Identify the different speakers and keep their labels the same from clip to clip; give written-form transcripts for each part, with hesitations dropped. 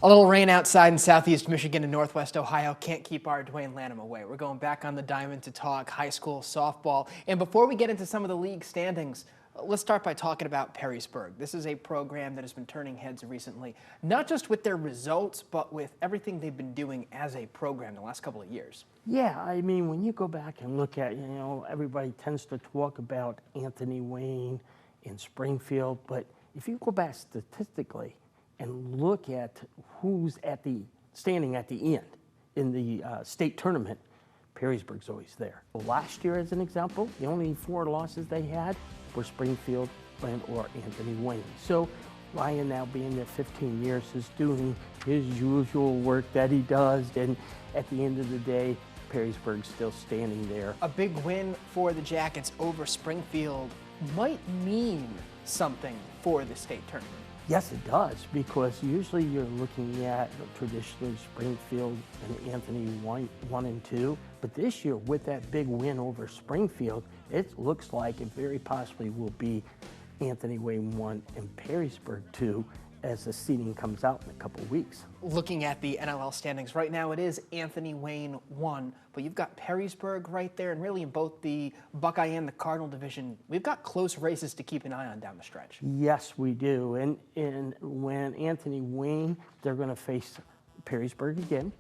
Speaker 1: A little rain outside in southeast Michigan and northwest Ohio can't keep our Duane away. We're going back on the diamond to talk high school softball. And before we get into some of the league standings, let's start by talking about Perrysburg. This is a program that has been turning heads recently, not just with their results, but with everything they've been doing as a program the last couple of years.
Speaker 2: Yeah, I mean, when you go back and look at, everybody tends to talk about Anthony Wayne in Springfield, but if you go back statistically and look at who's standing at the end in the state tournament, Perrysburg's always there. Last year, as an example, the only 4 losses they had were Springfield or Anthony Wayne. So Ryan, now being there 15 years, is doing his usual work that he does, and at the end of the day, Perrysburg's still standing there.
Speaker 1: A big win for the Jackets over Springfield might mean something for the state tournament.
Speaker 2: Yes, it does, because usually you're looking at traditionally Springfield and Anthony 1 and 2, but this year with that big win over Springfield, it looks like it very possibly will be Anthony Wayne 1 and Perrysburg 2 as the seeding comes out in a couple of weeks.
Speaker 1: Looking at the NLL standings right now, it is Anthony Wayne 1, but you've got Perrysburg right there, and really in both the Buckeye and the Cardinal division, we've got close races to keep an eye on down the stretch.
Speaker 2: Yes, we do, and when Anthony Wayne, they're going to face Perrysburg again,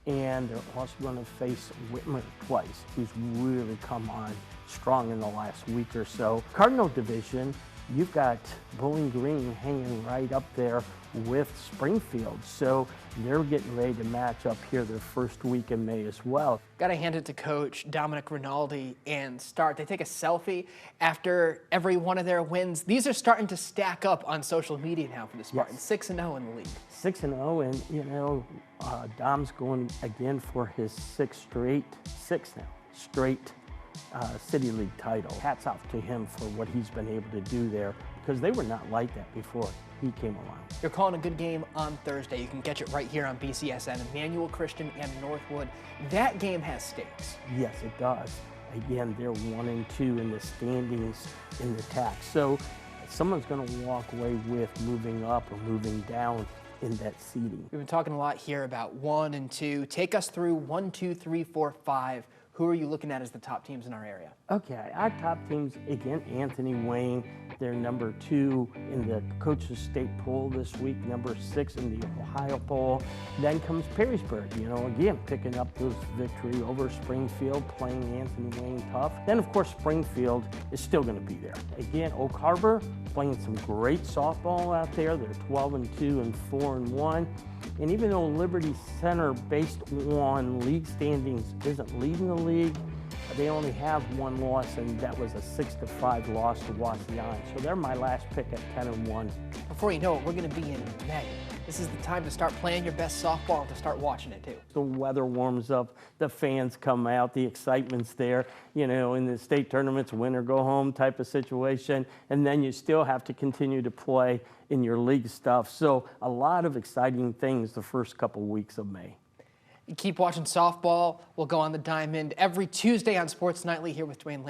Speaker 2: and they're also going to face Whitmer twice, who's really come on strong in the last week or so. Cardinal division, you've got Bowling Green hanging right up there with Springfield, so they're getting ready to match up here the first week in May as well.
Speaker 1: Got to hand it to Coach Dominic Rinaldi and Start. They take a selfie after every one of their wins. These are starting to stack up on social media now for the Spartans. Yes. 6-0 in the league.
Speaker 2: 6-0, and Dom's going again for his sixth straight City League title. Hats off to him for what he's been able to do there, because they were not like that before he came along.
Speaker 1: You're calling a good game on Thursday. You can catch it right here on BCSN. Emmanuel Christian and Northwood. That game has stakes.
Speaker 2: Yes, it does. Again, they're 1 and 2 in the standings in the TAC. So someone's going to walk away with moving up or moving down in that seeding.
Speaker 1: We've been talking a lot here about 1 and 2. Take us through 1, 2, 3, 4, 5. Who are you looking at as the top teams in our area?
Speaker 2: Okay, our top teams, again, Anthony Wayne. They're number 2 in the Coaches State poll this week, number 6 in the Ohio poll. Then comes Perrysburg, again, picking up this victory over Springfield, playing Anthony Wayne tough. Then, of course, Springfield is still going to be there. Again, Oak Harbor playing some great softball out there. They're 12 and 2 and 4 and 1. And even though Liberty Center, based on league standings, isn't leading the league, they only have 1 loss, and that was a 6-5 loss to Wassian. So they're my last pick at 10 and 1.
Speaker 1: Before you know it, we're going to be in May. This is the time to start playing your best softball and to start watching it too.
Speaker 2: The weather warms up, the fans come out, the excitement's there, in the state tournaments, win or go home type of situation, and then you still have to continue to play in your league stuff. So a lot of exciting things the first couple weeks of May.
Speaker 1: You keep watching softball. We'll go on the diamond every Tuesday on Sports Nightly here with Duane.